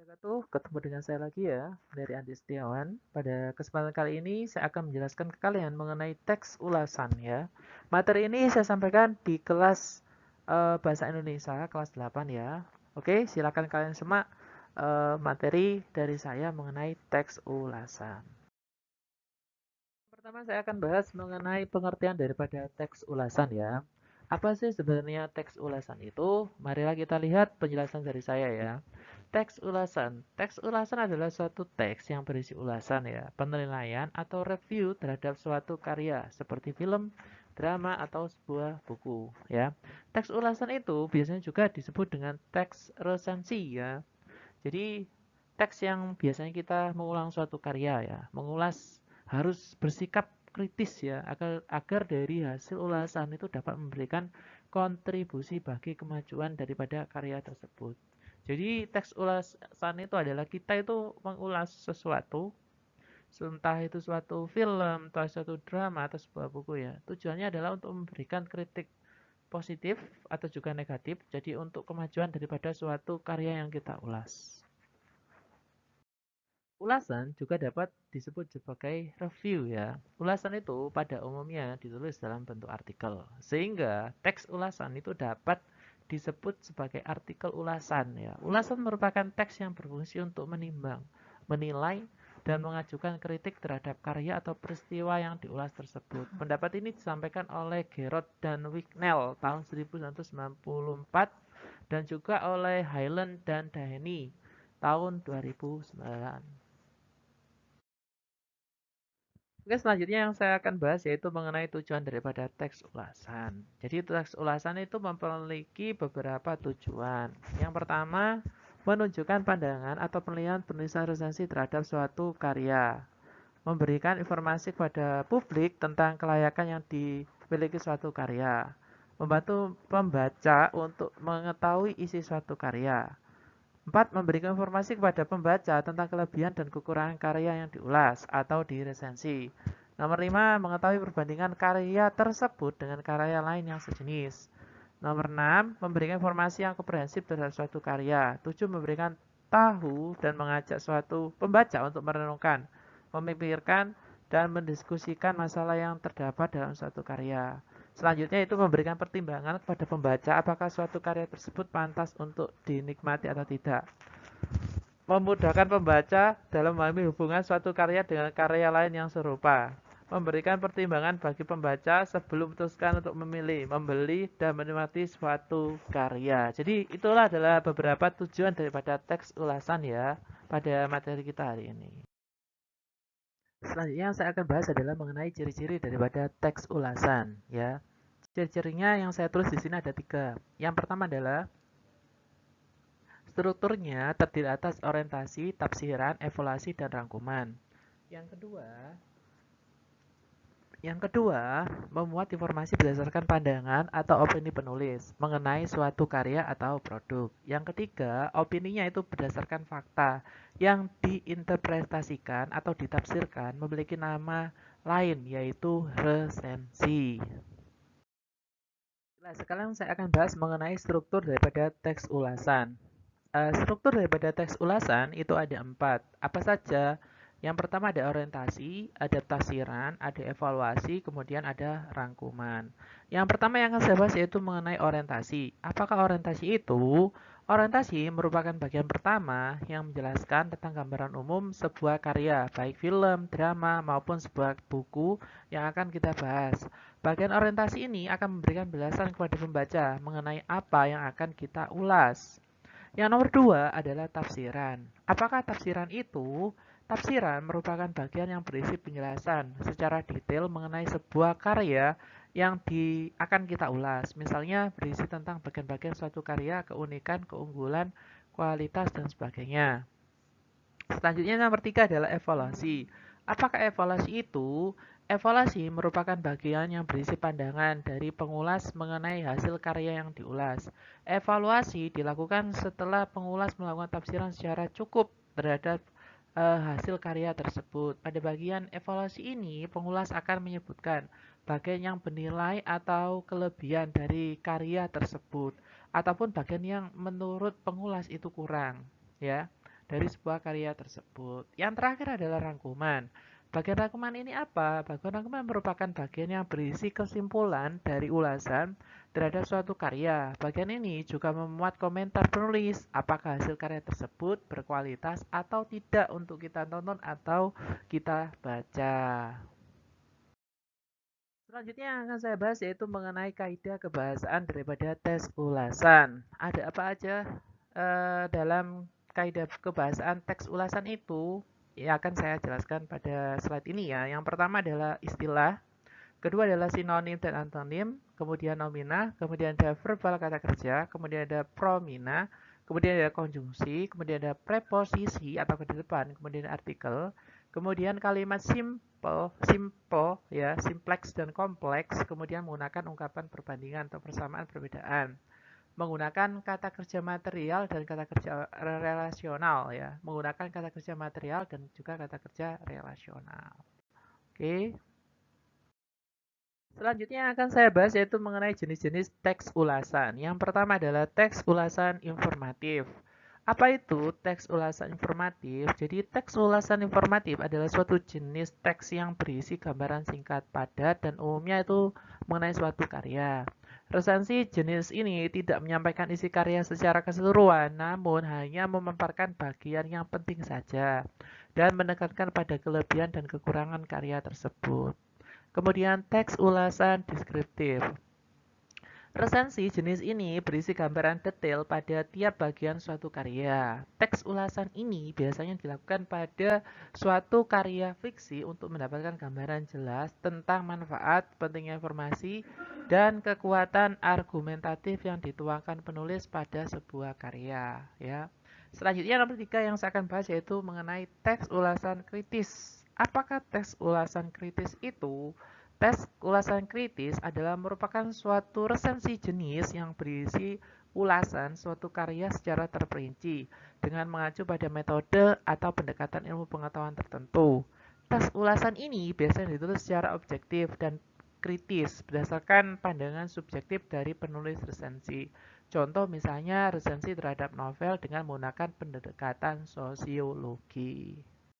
wabarakatuh. Ketemu dengan saya lagi ya, dari Andi Setiawan. Pada kesempatan kali ini, saya akan menjelaskan ke kalian mengenai teks ulasan ya. Materi ini saya sampaikan di kelas Bahasa Indonesia, kelas 8 ya. Oke, silakan kalian simak materi dari saya mengenai teks ulasan. Pertama, saya akan bahas mengenai pengertian daripada teks ulasan ya. Apa sih sebenarnya teks ulasan itu? Marilah kita lihat penjelasan dari saya ya. Teks ulasan. Teks ulasan adalah suatu teks yang berisi ulasan ya, penilaian atau review terhadap suatu karya seperti film, drama atau sebuah buku ya. Teks ulasan itu biasanya juga disebut dengan teks resensi ya. Jadi teks yang biasanya kita mengulang suatu karya ya, mengulas harus bersikap kritis ya, agar dari hasil ulasan itu dapat memberikan kontribusi bagi kemajuan daripada karya tersebut. Jadi teks ulasan itu adalah kita itu mengulas sesuatu, entah itu suatu film, atau suatu drama, atau sebuah buku ya. Tujuannya adalah untuk memberikan kritik positif atau juga negatif, jadi untuk kemajuan daripada suatu karya yang kita ulas. Ulasan juga dapat disebut sebagai review ya. Ulasan itu pada umumnya ditulis dalam bentuk artikel, sehingga teks ulasan itu dapat disebut sebagai artikel ulasan ya. Ulasan merupakan teks yang berfungsi untuk menimbang, menilai, dan mengajukan kritik terhadap karya atau peristiwa yang diulas tersebut. Pendapat ini disampaikan oleh Gerard dan Wicknell tahun 1994 dan juga oleh Hyland dan Daheny tahun 2009. Oke, selanjutnya yang saya akan bahas yaitu mengenai tujuan daripada teks ulasan. Jadi teks ulasan itu memiliki beberapa tujuan. Yang pertama, menunjukkan pandangan atau penilaian penulisan resensi terhadap suatu karya. Memberikan informasi kepada publik tentang kelayakan yang dimiliki suatu karya. Membantu pembaca untuk mengetahui isi suatu karya. 4. Memberikan informasi kepada pembaca tentang kelebihan dan kekurangan karya yang diulas atau diresensi. Nomor 5. Mengetahui perbandingan karya tersebut dengan karya lain yang sejenis. Nomor 6. Memberikan informasi yang komprehensif terhadap suatu karya. 7. Memberikan tahu dan mengajak suatu pembaca untuk merenungkan, memikirkan, dan mendiskusikan masalah yang terdapat dalam suatu karya. Selanjutnya itu memberikan pertimbangan kepada pembaca apakah suatu karya tersebut pantas untuk dinikmati atau tidak. Memudahkan pembaca dalam memahami hubungan suatu karya dengan karya lain yang serupa. Memberikan pertimbangan bagi pembaca sebelum memutuskan untuk memilih, membeli, dan menikmati suatu karya. Jadi itulah adalah beberapa tujuan daripada teks ulasan ya pada materi kita hari ini. Selanjutnya yang saya akan bahas adalah mengenai ciri-ciri daripada teks ulasan ya. Ciri-cirinya yang saya tulis di sini ada 3. Yang pertama adalah strukturnya terdiri atas orientasi, tafsiran, evaluasi, dan rangkuman. Yang kedua, memuat informasi berdasarkan pandangan atau opini penulis mengenai suatu karya atau produk. Yang ketiga, opininya itu berdasarkan fakta yang diinterpretasikan atau ditafsirkan memiliki nama lain yaitu resensi. Nah, sekarang saya akan bahas mengenai struktur daripada teks ulasan. Struktur daripada teks ulasan itu ada 4. Apa saja? Yang pertama ada orientasi, ada tafsiran, ada evaluasi, kemudian ada rangkuman. Yang pertama yang akan saya bahas yaitu mengenai orientasi. Apakah orientasi itu? Orientasi merupakan bagian pertama yang menjelaskan tentang gambaran umum sebuah karya, baik film, drama, maupun sebuah buku yang akan kita bahas. Bagian orientasi ini akan memberikan penjelasan kepada pembaca mengenai apa yang akan kita ulas. Yang nomor 2 adalah tafsiran. Apakah tafsiran itu? Tafsiran merupakan bagian yang berisi penjelasan secara detail mengenai sebuah karya yang akan kita ulas. Misalnya berisi tentang bagian-bagian suatu karya, keunikan, keunggulan, kualitas, dan sebagainya. Selanjutnya nomor 3 adalah evaluasi. Apakah evaluasi itu? Evaluasi merupakan bagian yang berisi pandangan dari pengulas mengenai hasil karya yang diulas. Evaluasi dilakukan setelah pengulas melakukan tafsiran secara cukup terhadap hasil karya tersebut. Pada bagian evaluasi ini, pengulas akan menyebutkan bagian yang bernilai atau kelebihan dari karya tersebut, ataupun bagian yang menurut pengulas itu kurang, ya. dari sebuah karya tersebut. Yang terakhir adalah rangkuman. Bagian rangkuman ini apa? Bagian rangkuman merupakan bagian yang berisi kesimpulan dari ulasan terhadap suatu karya. Bagian ini juga memuat komentar penulis, apakah hasil karya tersebut berkualitas atau tidak untuk kita tonton atau kita baca. Selanjutnya yang akan saya bahas yaitu mengenai kaidah kebahasaan daripada tes ulasan. Ada apa aja dalam kaidah kebahasaan teks ulasan itu? Ya akan saya jelaskan pada slide ini ya. Yang pertama adalah istilah, kedua adalah sinonim dan antonim, kemudian nomina, kemudian ada verbal kata kerja, kemudian ada promina, kemudian ada konjungsi, kemudian ada preposisi atau ke depan, kemudian artikel, kemudian kalimat simple ya, simplex dan kompleks, kemudian menggunakan ungkapan perbandingan atau persamaan perbedaan. Menggunakan kata kerja material dan kata kerja relasional ya, menggunakan kata kerja material dan juga kata kerja relasional. Oke. Selanjutnya yang akan saya bahas yaitu mengenai jenis-jenis teks ulasan. Yang pertama adalah teks ulasan informatif. Apa itu teks ulasan informatif? Jadi teks ulasan informatif adalah suatu jenis teks yang berisi gambaran singkat padat dan umumnya itu mengenai suatu karya. Resensi jenis ini tidak menyampaikan isi karya secara keseluruhan, namun hanya memaparkan bagian yang penting saja dan menekankan pada kelebihan dan kekurangan karya tersebut. Kemudian teks ulasan deskriptif. Resensi jenis ini berisi gambaran detail pada tiap bagian suatu karya. Teks ulasan ini biasanya dilakukan pada suatu karya fiksi untuk mendapatkan gambaran jelas tentang manfaat, pentingnya informasi, dan kekuatan argumentatif yang dituangkan penulis pada sebuah karya. Ya. Selanjutnya nomor 3 yang saya akan bahas yaitu mengenai teks ulasan kritis. Apakah teks ulasan kritis itu? Tes ulasan kritis adalah merupakan suatu resensi jenis yang berisi ulasan suatu karya secara terperinci dengan mengacu pada metode atau pendekatan ilmu pengetahuan tertentu. Tes ulasan ini biasanya ditulis secara objektif dan kritis berdasarkan pandangan subjektif dari penulis resensi. Contoh misalnya resensi terhadap novel dengan menggunakan pendekatan sosiologi.